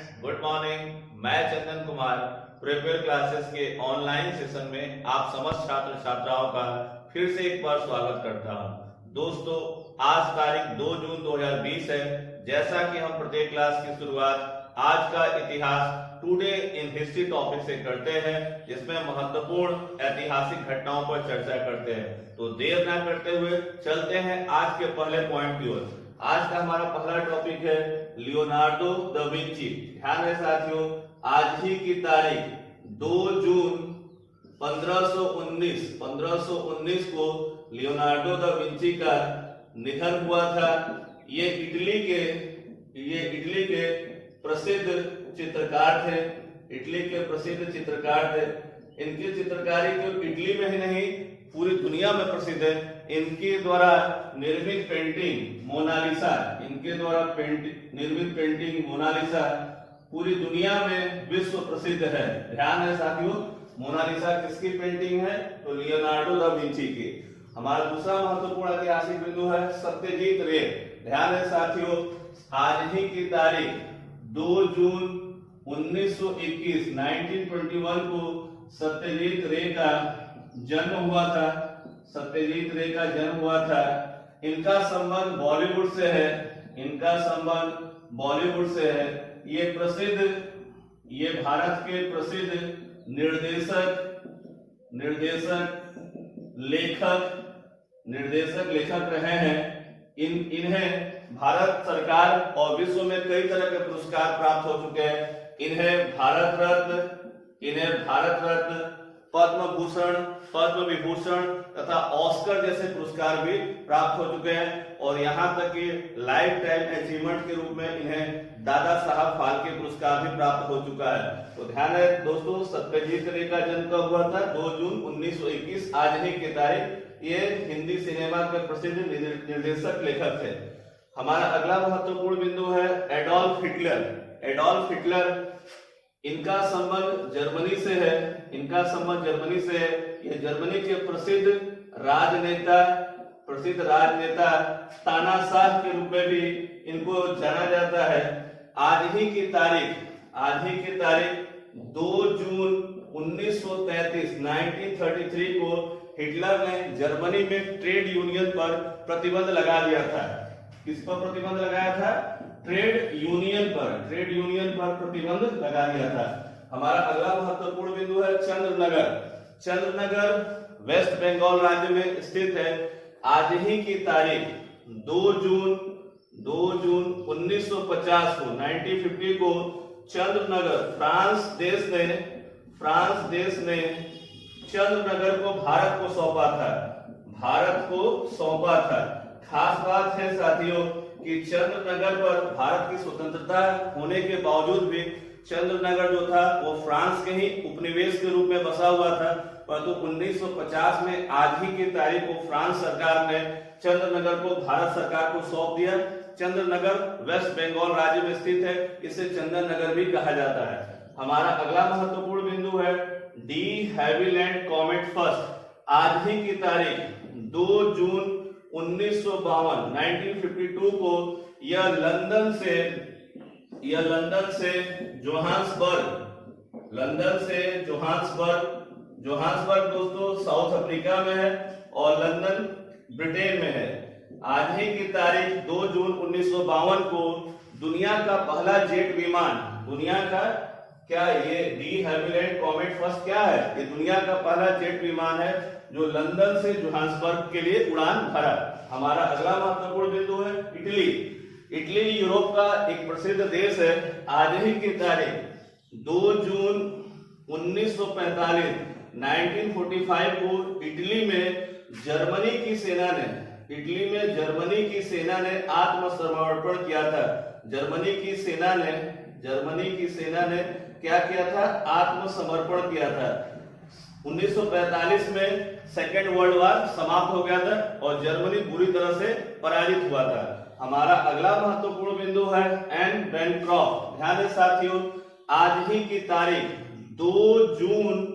Friends, good morning. मैं Chandan Kumar prepare classes के online session में आप समस्त छात्र छात्राओं का फिर से एक बार स्वागत करता हूं। दोस्तों, आज तारीख 2 जून 2020 है। जैसा कि हम प्रत्येक क्लास की शुरुआत आज का इतिहास टुडे इन हिस्ट्री टॉपिक से करते हैं, जिसमें महत्वपूर्ण ऐतिहासिक घटनाओं पर चर्चा करते हैं। तो देर ना करते हुए चलते हैं आज के पहले पॉइंट की ओर। आज का हमारा पहला टॉपिक है लियोनार्डो दा विंची। ध्यान रहे साथियों, आज ही की तारीख 2 जून 1519 को लियोनार्डो दा विंची का निधन हुआ था। ये इटली के प्रसिद्ध चित्रकार थे। इनकी चित्रकारी केवल इटली में ही नहीं, पूरी दुनिया में प्रसिद्ध है। इनके द्वारा निर्मित पेंटिंग मोनालिसा पूरी दुनिया में विश्व प्रसिद्ध है। ध्यान है साथियों, मोनालिसा किसकी पेंटिंग है? तो लियोनार्डो दा विंची की। हमारा दूसरा महत्वपूर्ण ऐतिहासिक बिंदु है सत्यजीत रे। ध्यान है साथियों, आज ही की तारीख 2 जून 1921 को सत्यजीत रे का जन्म हुआ था। इनका संबंध बॉलीवुड से है। ये भारत के प्रसिद्ध निर्देशक लेखक रहे हैं। इन्हें भारत सरकार और विश्व में कई तरह के पुरस्कार प्राप्त हो चुके हैं। इन्हें भारत रत्न, पद्म भूषण, पद्म विभूषण तथा ऑस्कर जैसे पुरस्कार भी प्राप्त हो चुके हैं। और यहाँ तक कि लाइफ टाइम अचीवमेंट के रूप में इन्हें दादा साहब फाल्के पुरस्कार भी प्राप्त हो चुका है। तो ध्यान है दोस्तों, सत्यजीत रे का जन्म कब हुआ था? 2 जून 1921, आज ही की तारीख। ये हिंदी सिनेमा के प्रसिद्ध निर्देशक लेखक थे। हमारा अगला महत्वपूर्ण बिंदु है एडोल्फ हिटलर। इनका संबंध जर्मनी से है। ये जर्मनी के प्रसिद्ध राजनेता तानाशाह के रूप में भी इनको जाना जाता है। आज ही की तारीख 2 जून 1933 को हिटलर ने जर्मनी में ट्रेड यूनियन पर प्रतिबंध लगा दिया था। किस पर प्रतिबंध लगाया था? ट्रेड यूनियन पर प्रतिबंध लगा दिया था। हमारा अगला महत्वपूर्ण बिंदु है चंद्रनगर वेस्ट बंगाल राज्य में स्थित है। आज ही की तारीख 2 जून 1950 को 1950 को चंद्रनगर फ्रांस देश ने चंद्रनगर को भारत को सौंपा था। खास बात है साथियों कि चंद्रनगर पर भारत की स्वतंत्रता होने के बावजूद भी चंद्रनगर जो था वो फ्रांस के ही उपनिवेश के रूप में बसा हुआ था। परंतु 1950 में आज ही की तारीख को फ्रांस सरकार ने चंद्रनगर को भारत सरकार को सौंप दिया। चंद्रनगर वेस्ट बंगाल राज्य में स्थित है। इसे चंदन नगर भी कहा जाता है। हमारा अगला महत्वपूर्ण बिंदु है डी हैविलैंड कॉमेट फर्स्ट। आज ही की तारीख 2 जून 1952 को यह लंदन से जोहान्सबर्ग दोस्तों साउथ अफ्रीका में है और लंदन ब्रिटेन में है। आज ही की तारीख 2 जून 1952 को दुनिया का पहला जेट विमान, ये डी हैविलैंड कॉमेट फर्स्ट क्या है? ये दुनिया का पहला जेट विमान है जो लंदन से जोहान्सबर्ग के लिए उड़ान भरा। हमारा अगला महत्वपूर्ण बिंदु है इटली यूरोप का एक प्रसिद्ध देश है। आज ही की तारीख 2 जून 1945 को इटली में जर्मनी की सेना ने आत्मसमर्पण किया था। जर्मनी की सेना ने क्या किया था? आत्मसमर्पण किया था। 1945 में सेकेंड वर्ल्ड वॉर समाप्त हो गया था और जर्मनी बुरी तरह से पराजित हुआ था। हमारा अगला महत्वपूर्ण बिंदु है एन बैनक्रॉफ्ट। ध्यान दें साथियों, आज ही की तारीख 2 जून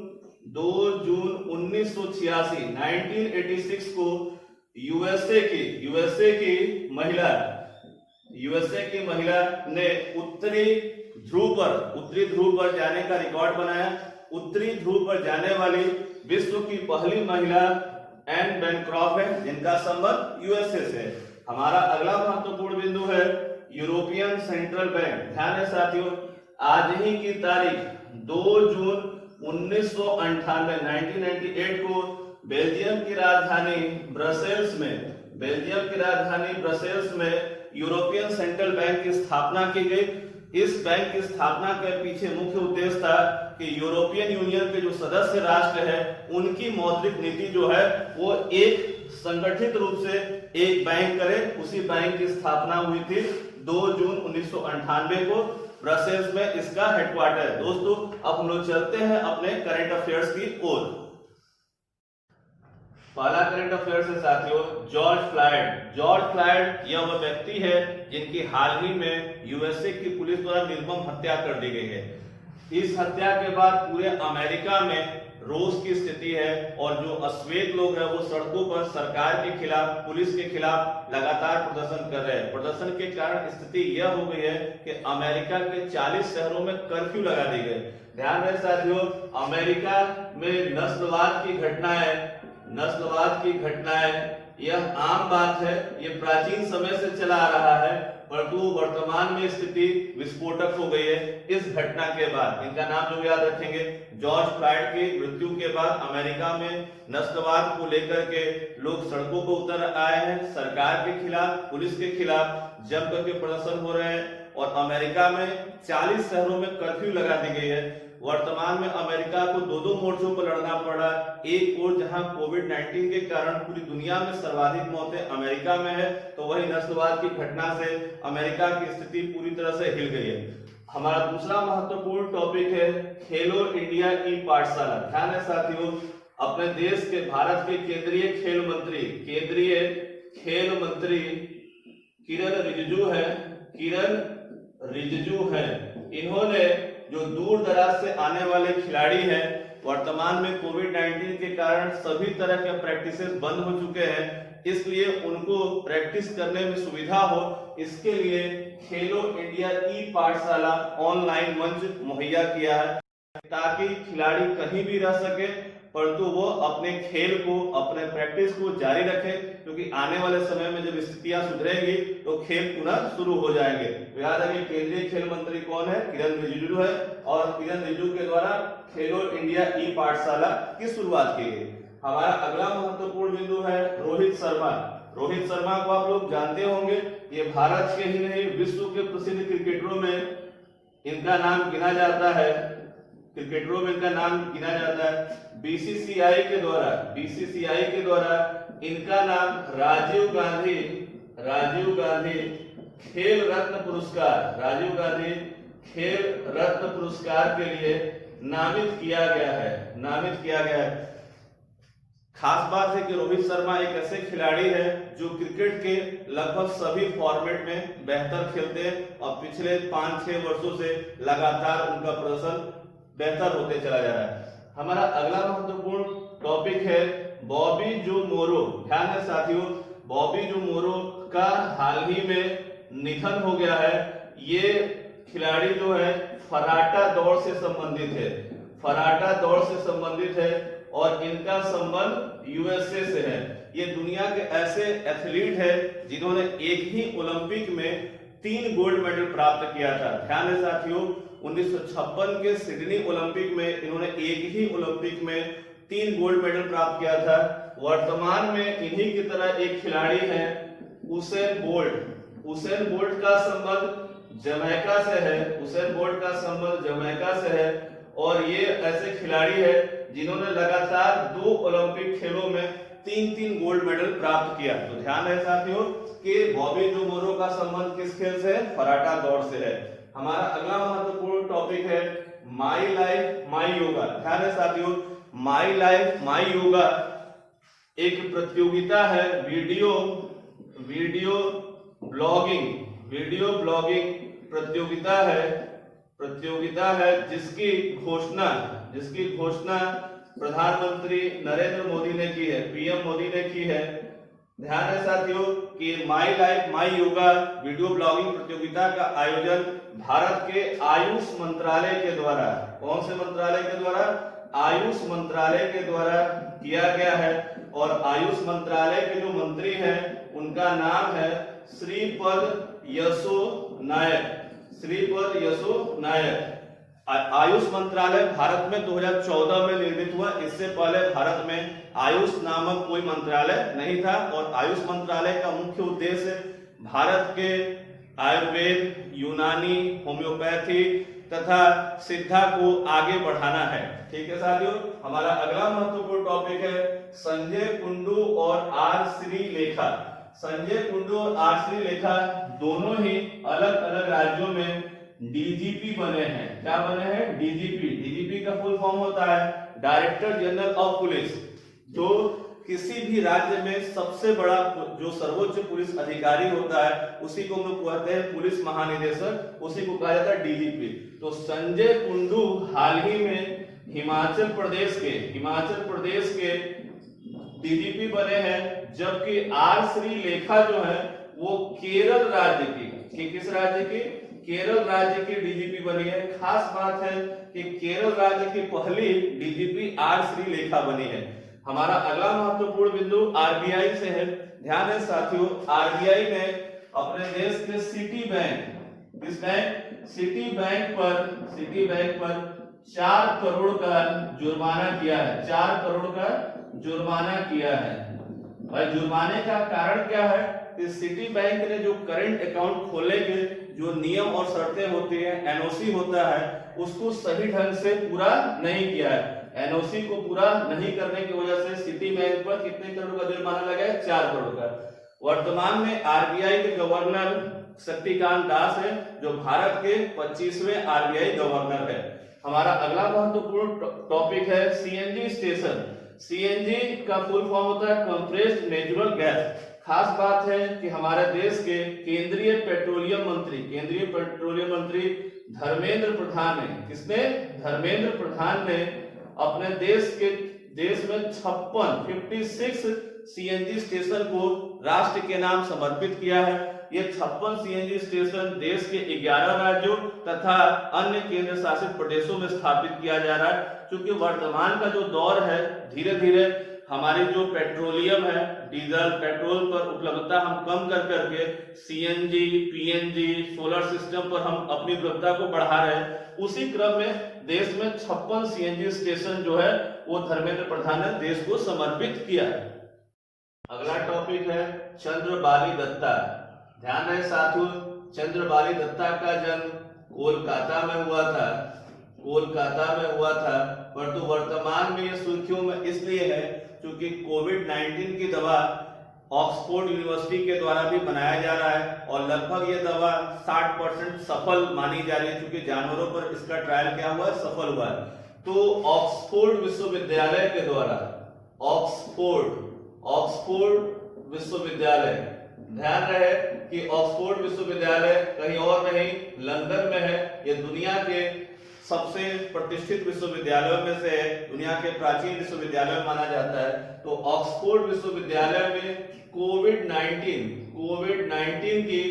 1986 को यूएसए की महिला ने उत्तरी उत्तरी ध्रुव पर जाने का रिकॉर्ड बनाया। उत्तरी ध्रुव पर जाने वाली विश्व की पहली महिला एन बैनक्रॉफ्ट है, जिनका संबंध यूएसए से है। हमारा अगला महत्वपूर्ण बिंदु है यूरोपियन सेंट्रल बैंक। ध्यान है साथियों, आज ही की तारीख 2 जून 1998 को बेल्जियम की राजधानी ब्रसेल्स में यूरोपियन सेंट्रल बैंक की स्थापना की गई। इस बैंक की स्थापना के पीछे मुख्य उद्देश्य था कि यूरोपियन यूनियन के जो सदस्य राष्ट्र है उनकी मौद्रिक नीति जो है वो एक संगठित रूप से एक बैंक करे। उसी बैंक की स्थापना हुई थी 2 जून 1998 को ब्रसेल्स में, इसका हेडक्वार्टर है। दोस्तों अब हम लोग चलते हैं अपने करंट अफेयर्स की ओर। पहला करंट अफेयर्स है साथियों जॉर्ज फ्लॉयड यह वह व्यक्ति है जिनकी हाल ही में यूएसए की पुलिस द्वारा निर्मम हत्या कर दी गई है। इस हत्या के बाद पूरे अमेरिका में रोष की स्थिति है और जो अश्वेत लोग हैं वो सड़कों पर सरकार के खिलाफ, पुलिस के खिलाफ लगातार प्रदर्शन कर रहे हैं। प्रदर्शन के कारण स्थिति यह हो गई है कि अमेरिका के 40 शहरों में कर्फ्यू लगा दी गई। ध्यान रहे साथियों, अमेरिका में नस्लवाद की घटनाएं यह आम बात है, ये प्राचीन समय से चला आ रहा है, परंतु वर्तमान में स्थिति विस्फोटक हो गई है इस घटना के बाद। इनका नाम जो याद रखेंगे, जॉर्ज फ्लॉयड की मृत्यु के बाद अमेरिका में नस्लवाद को लेकर के लोग सड़कों पर उतर आए हैं। सरकार के खिलाफ, पुलिस के खिलाफ जम करके प्रदर्शन हो रहे हैं और अमेरिका में 40 शहरों में कर्फ्यू लगा दी गई है। वर्तमान में अमेरिका को दो मोर्चों पर लड़ना पड़ा। एक ओर जहां कोविड-19 के कारण पूरी दुनिया में सर्वाधिक मौतें अमेरिका में है, तो वही नस्लवाद की घटना से अमेरिका की स्थिति पूरी तरह से हिल गई है। हमारा दूसरा महत्वपूर्ण टॉपिक है खेलो इंडिया ई पाठशाला। ध्यान है साथियों, अपने देश के भारत के केंद्रीय खेल मंत्री किरण रिजिजू है। इन्होंने जो दूर दराज से आने वाले खिलाड़ी हैं, वर्तमान में कोविड-19 के कारण सभी तरह के प्रैक्टिसेस बंद हो चुके हैं, इसलिए उनको प्रैक्टिस करने में सुविधा हो, इसके लिए खेलो इंडिया ई पाठशाला ऑनलाइन मंच मुहैया किया है ताकि खिलाड़ी कहीं भी रह सके परंतु वो अपने खेल को, अपने प्रैक्टिस को जारी रखे, क्योंकि आने वाले समय में जब स्थितियां सुधरेंगी तो खेल पुनः शुरू हो जाएंगे। तो याद रखिए केंद्रीय खेल मंत्री कौन है, किरण रिजिजू है और किरण रिजिजू के द्वारा खेलो इंडिया ई पाठशाला की शुरुआत की गई। हमारा अगला महत्वपूर्ण बिंदु है रोहित शर्मा को आप लोग जानते होंगे, ये भारत के ही नहीं विश्व के प्रसिद्ध क्रिकेटरों में इनका नाम गिना जाता है। बीसीसीआई के द्वारा इनका नाम राजीव गांधी खेल रत्न पुरस्कार के लिए नामित किया गया है। खास बात है कि रोहित शर्मा एक ऐसे खिलाड़ी है जो क्रिकेट के लगभग सभी फॉर्मेट में बेहतर खेलते हैं और पिछले 5-6 वर्षों से लगातार उनका प्रदर्शन बेहतर होते चला जा रहा है। हमारा अगला महत्वपूर्ण टॉपिक है बॉबी जो मोरो। ध्यान है साथियों, बॉबी जो मोरो का हाल ही में निधन हो गया है। ये खिलाड़ी जो है फराटा दौड़ से संबंधित है और इनका संबंध यूएसए से है। ये दुनिया के ऐसे एथलीट है जिन्होंने एक ही ओलंपिक में 3 गोल्ड मेडल प्राप्त किया था। ध्यान है साथियों, 1956 के सिडनी ओलंपिक में इन्होंने एक ही ओलंपिक में 3 गोल्ड मेडल प्राप्त किया था। वर्तमान में इन्हीं की तरह एक खिलाड़ी है उसेन बोल्ट का संबंध जमैका से है और ये ऐसे खिलाड़ी है जिन्होंने लगातार 2 ओलंपिक खेलों में 3-3 गोल्ड मेडल प्राप्त किया। तो ध्यान है साथियों कि बॉबी जो मोरो का संबंध किस खेल से है, फराटा दौड़ से है। हमारा अगला महत्वपूर्ण टॉपिक है माई लाइफ माई योगा। ध्यान है साथियों, माई लाइफ माई योगा एक प्रतियोगिता है, वीडियो ब्लॉगिंग प्रतियोगिता है जिसकी घोषणा प्रधानमंत्री नरेंद्र मोदी ने की है, पीएम मोदी ने की है। ध्यान है साथियों कि my life my yoga video blogging प्रतियोगिता का आयोजन भारत के आयुष मंत्रालय के द्वारा, कौन से मंत्रालय के द्वारा? आयुष मंत्रालय के द्वारा किया गया है। और आयुष मंत्रालय के जो मंत्री हैं उनका नाम है श्रीपद यसो नायक। श्रीपद यसो नायक। आयुष मंत्रालय भारत में 2014 में निर्मित हुआ। इससे पहले भारत में आयुष नामक कोई मंत्रालय नहीं था। और आयुष मंत्रालय का मुख्य उद्देश्य भारत के आयुर्वेद, यूनानी, होम्योपैथी तथा सिद्धा को आगे बढ़ाना है। ठीक है साथियों, हमारा अगला महत्वपूर्ण टॉपिक है संजय कुंडू और आर श्रीलेखा। संजय कुंडू और आर श्रीलेखा दोनों ही अलग अलग राज्यों में डीजीपी बने हैं। क्या बने हैं? डीजीपी। डीजीपी का फुल फॉर्म होता है डायरेक्टर जनरल ऑफ पुलिस। जो किसी भी राज्य में सबसे बड़ा जो सर्वोच्च पुलिस अधिकारी होता है उसी को हम लोग कहते हैं पुलिस महानिदेशक, उसी को कहा जाता है डीजीपी। तो संजय कुंडू हाल ही में हिमाचल प्रदेश के डीजीपी बने हैं, जबकि आर श्रीलेखा जो है वो केरल राज्य की, किस राज्य की? केरल राज्य की डीजीपी बनी है। खास बात है कि केरल राज्य की पहली डीजीपी आर श्रीलेखा बनी है। हमारा अगला महत्वपूर्ण बिंदु आरबीआई से है। ध्यान है साथियों, आरबीआई ने अपने देश के सिटी बैंक, किस बैंक? सिटी बैंक पर 4 करोड़ का जुर्माना किया है। 4 करोड़ का जुर्माना किया है। और जुर्माने का कारण क्या है? सिटी बैंक ने जो करंट अकाउंट खोलने के जो नियम और शर्तें होती हैं, एनओसी होता है, उसको सही ढंग से पूरा नहीं किया है। एनओसी को पूरा नहीं करने की वजह से सिटी बैंक पर कितने करोड़ का जुर्माना लगा है? 4 करोड़ का। वर्तमान में आरबीआई के गवर्नर शक्तिकांत दास है, जो भारत के 25वें आरबीआई गवर्नर है। हमारा अगला महत्वपूर्ण टॉपिक है सीएनजी स्टेशन। सीएनजी का फुल फॉर्म होता है कंप्रेस्ड नेचुरल गैस। खास बात है कि हमारे देश के केंद्रीय पेट्रोलियम मंत्री धर्मेंद्र प्रधान ने, किसने? धर्मेंद्र प्रधान ने अपने देश में 56 सीएनजी स्टेशन को राष्ट्र के नाम समर्पित किया है। ये 56 सीएनजी स्टेशन देश के 11 राज्यों तथा अन्य केंद्र शासित प्रदेशों में स्थापित किया जा रहा है। क्योंकि वर्तमान का जो दौर है, धीरे धीरे हमारी जो पेट्रोलियम है, डीजल पेट्रोल पर उपलब्धता हम कम कर करके सीएनजी, पीएनजी, सोलर सिस्टम पर हम अपनी उपलब्धता को बढ़ा रहे हैं। उसी क्रम में देश में 56 सीएनजी स्टेशन जो है वो धर्मेंद्र प्रधान ने देश को समर्पित किया है। अगला टॉपिक है चंद्रबाली दत्ता। ध्यान रहे साथियों, चंद्रबाली दत्ता का जन्म कोलकाता में हुआ था, परंतु वर्तमान में ये सुर्खियों में इसलिए है क्योंकि कोविड-19 की दवा ऑक्सफोर्ड यूनिवर्सिटी के द्वारा भी बनाया जा रहा है और लगभग ये दवा 60% सफल मानी जा रही है, क्योंकि जानवरों पर इसका ट्रायल क्या हुआ है? सफल हुआ है। तो ऑक्सफोर्ड विश्वविद्यालय के द्वारा, ऑक्सफोर्ड विश्वविद्यालय, ध्यान रहे कि ऑक्सफोर्ड विश्वविद्यालय कहीं और नहीं, लंदन में है। ये दुनिया के सबसे प्रतिष्ठित विश्वविद्यालयों में से है, दुनिया के प्राचीन विश्वविद्यालय माना जाता है। तो ऑक्सफोर्ड विश्वविद्यालय में कोविड-19 की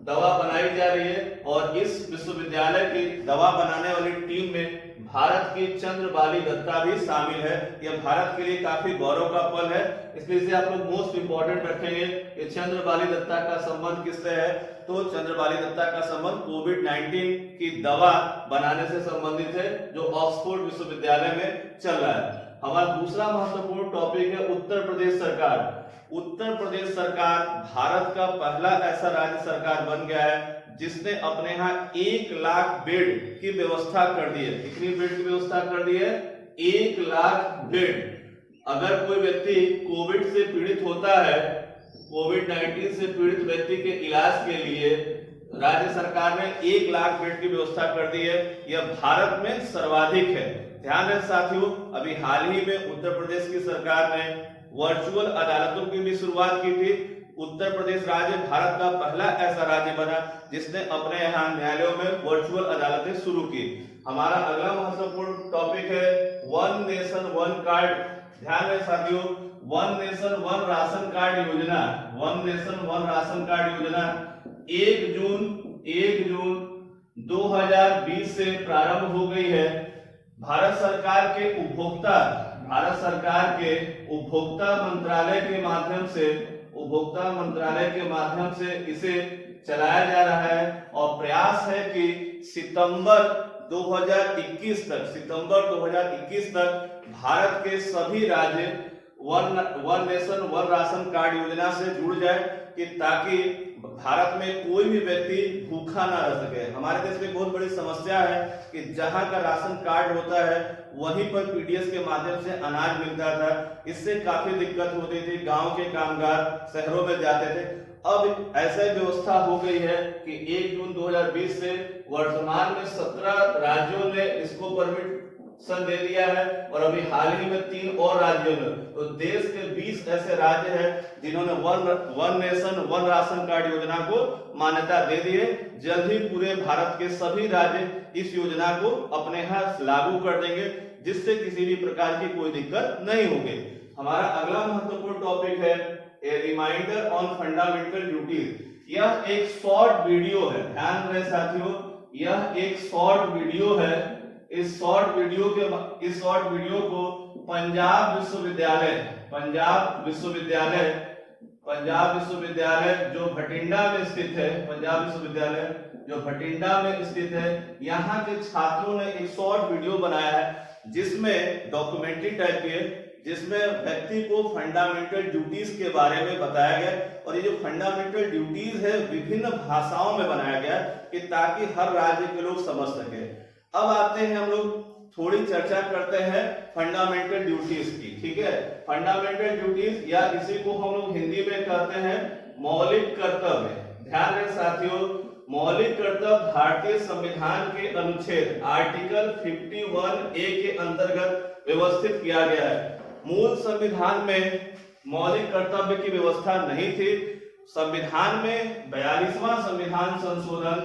दवा बनाई जा रही है और इस विश्वविद्यालय की दवा बनाने वाली टीम में भारत की चंद्रबाली दत्ता भी शामिल है। यह भारत के लिए काफी गौरव का पल है, इसलिए इसे आप लोग मोस्ट इंपॉर्टेंट रखेंगे कि चंद्रबाली दत्ता का संबंध किससे है? तो चंद्रबाली दत्ता का संबंध कोविड-19 की दवा बनाने से संबंधित है, जो ऑक्सफोर्ड विश्वविद्यालय में चल रहा है। हमारा दूसरा महत्वपूर्ण टॉपिक है उत्तर प्रदेश सरकार। उत्तर प्रदेश सरकार भारत का पहला ऐसा राज्य सरकार बन गया है जिसने अपने यहाँ 1 लाख बेड की व्यवस्था कर दी है। कितनी बेड की व्यवस्था कर दी है? 1 लाख बेड। अगर कोई व्यक्ति कोविड से पीड़ित होता है, कोविड-19 से पीड़ित व्यक्ति के इलाज के लिए राज्य सरकार ने 1 लाख बेड की व्यवस्था कर दी है। यह भारत में सर्वाधिक है। ध्यान रहे साथियों, अभी हाल ही में उत्तर प्रदेश की सरकार ने वर्चुअल अदालतों की भी शुरुआत की थी। उत्तर प्रदेश राज्य भारत का पहला ऐसा राज्य बना जिसने अपने यहाँ न्यायालयों में वर्चुअल अदालतें शुरू की। हमारा अगला महत्वपूर्ण टॉपिक है वन नेशन वन कार्ड। ध्यान रहे साथियों, one nation one ration card योजना, one nation one ration card योजना 1 1 जून 2020 से प्रारंभ हो गई है। भारत सरकार के उपभोक्ता मंत्रालय के माध्यम से इसे चलाया जा रहा है और प्रयास है कि सितंबर 2021 तक भारत के सभी राज्य one nation one ration card योजना से जुड़ जाए कि ताकि भारत में कोई भी व्यक्ति भूखा ना रह सके। हमारे देश में बहुत बड़ी समस्या है कि जहां का राशन कार्ड होता है वहीं पर पीडीएस के माध्यम से अनाज मिलता था। इससे काफी दिक्कत होती थी, गांव के कामगार शहरों में जाते थे। अब ऐसा व्यवस्था हो गई है कि 1 जून 2020 से वर्तमान में 17 राज्यों ने इसको परमिशन दे दिया है और अभी हाल ही में 3 और राज्यों ने, तो देश के 20 ऐसे राज्य हैं जिन्होंने one nation one ration card योजना को मान्यता दे दी है। जल्द ही पूरे भारत के सभी राज्य इस योजना को अपने यहाँ लागू कर देंगे, जिससे किसी भी प्रकार की कोई दिक्कत नहीं होगी। हमारा अगला महत्वपूर्ण टॉपिक है ए रिमाइंडर ऑन फंडामेंटल ड्यूटीज। यह एक शॉर्ट वीडियो है, ध्यान रहे साथियों, यह एक शॉर्ट वीडियो है। इस शॉर्ट वीडियो को पंजाब विश्वविद्यालय जो भटिंडा में स्थित है, यहाँ के छात्रों ने एक शॉर्ट वीडियो बनाया है जिसमें डॉक्यूमेंट्री टाइप की है, जिसमें व्यक्ति को फंडामेंटल ड्यूटीज के बारे में बताया गया। और ये जो फंडामेंटल ड्यूटीज है विभिन्न भाषाओं में बनाया गया कि ताकि हर राज्य के लोग समझ सके। अब आते हैं हम लोग थोड़ी चर्चा करते हैं फंडामेंटल ड्यूटीज की, ठीक है। फंडामेंटल ड्यूटीज या इसी को हम लोग हिंदी में कहते हैं मौलिक कर्तव्य। ध्यान रहे साथियों, मौलिक कर्तव्य भारतीय संविधान के अनुच्छेद आर्टिकल 51A के अंतर्गत व्यवस्थित किया गया है। मूल संविधान में मौलिक कर्तव्य की व्यवस्था नहीं थी। संविधान में 42वां संविधान संशोधन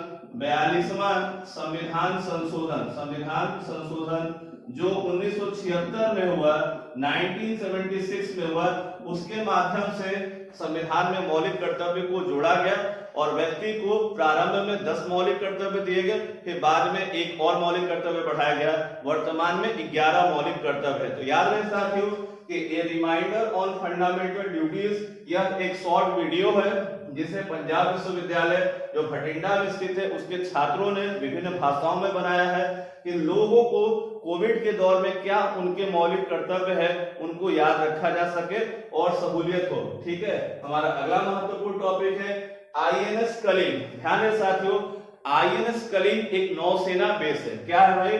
जो 1976 में हुआ, 1976 में हुआ, उसके माध्यम से संविधान में मौलिक कर्तव्य को जोड़ा गया और व्यक्ति को प्रारंभ में 10 मौलिक कर्तव्य दिए गए, फिर बाद में एक और मौलिक कर्तव्य बढ़ाया गया। वर्तमान में 11 मौलिक कर्तव्य है। तो याद रहे साथियों कि ए रिमाइंडर ऑन फंडामेंटल ड्यूटीज यह एक शॉर्ट वीडियो है जिसे पंजाब विश्वविद्यालय जो भटिंडा में स्थित है उसके छात्रों ने विभिन्न भाषाओं में बनाया है कि लोगों को कोविड के दौर में क्या उनके मौलिक कर्तव्य है उनको याद रखा जा सके और सहूलियत हो, ठीक है। हमारा अगला महत्वपूर्ण टॉपिक है आईएनएस कलिंग। ध्यान रहे साथियों, आईएनएस कलिंग एक नौसेना बेस है। क्या है भाई?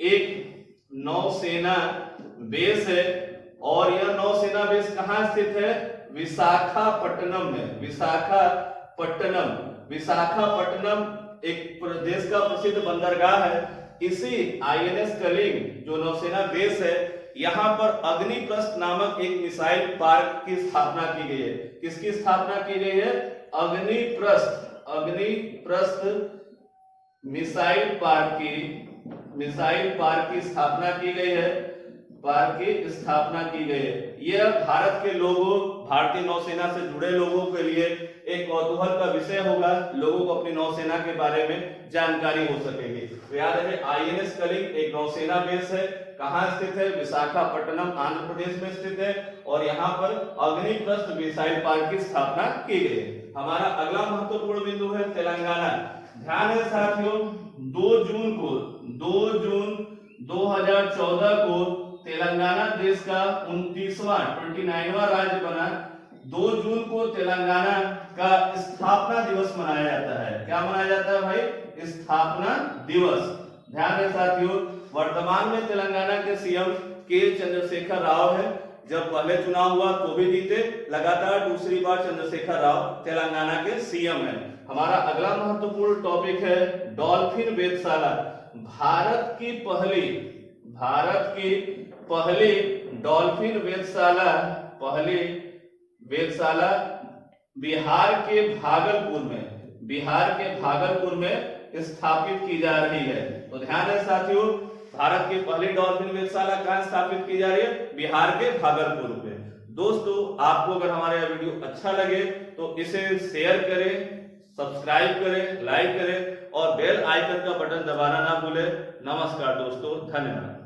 एक नौसेना बेस है और यह नौसेना बेस कहां स्थित है? विशाखापट्टनम में। विशाखापट्टनम एक प्रदेश का प्रसिद्ध बंदरगाह है। इसी आईएनएस कलिंग जो नौसेना बेस है, यहाँ पर अग्निप्रस्थ नामक एक मिसाइल पार्क की स्थापना की गई है। किसकी स्थापना की गई है? अग्निप्रस्थ मिसाइल पार्क की स्थापना की गई है। यह भारत के लोगों, भारतीय नौसेना से जुड़े लोगों के लिए एक कौतूहल का विषय होगा। लोगों को अपनी नौसेना के बारे में जानकारी हो सकेगी। तो याद रहे आईएनएस कलिंग एक नौसेना बेस है। कहां स्थित है? विशाखापट्टनम आंध्र प्रदेश में स्थित है और यहाँ पर अग्निप्रस्थ मिसाइल पार्क की स्थापना की गई है। हमारा अगला महत्वपूर्ण बिंदु है तेलंगाना। ध्यान है साथियों, 2 जून 2014 को तेलंगाना देश का 29वां राज्य बना। 2 जून को तेलंगाना का स्थापना दिवस मनाया जाता है। क्या मनाया जाता है भाई? स्थापना दिवस। ध्यान रहे साथियों, वर्तमान में तेलंगाना के सीएम के चंद्रशेखर राव है। जब पहले चुनाव हुआ तो भी जीते, लगातार दूसरी बार चंद्रशेखर राव तेलंगाना के सीएम है। हमारा अगला महत्वपूर्ण टॉपिक है डॉल्फिन वेधशाला। भारत की पहली डॉल्फिन वेधशाला बिहार के भागलपुर में स्थापित की जा रही है। तो ध्यान रहे साथियों, भारत की पहली डॉल्फिन वेधशाला कहां स्थापित की जा रही है? बिहार के भागलपुर में। दोस्तों, आपको अगर हमारा यह वीडियो अच्छा लगे तो इसे शेयर करें, सब्सक्राइब करें, लाइक करें और बेल आइकन का बटन दबाना ना भूलें। नमस्कार दोस्तों, धन्यवाद।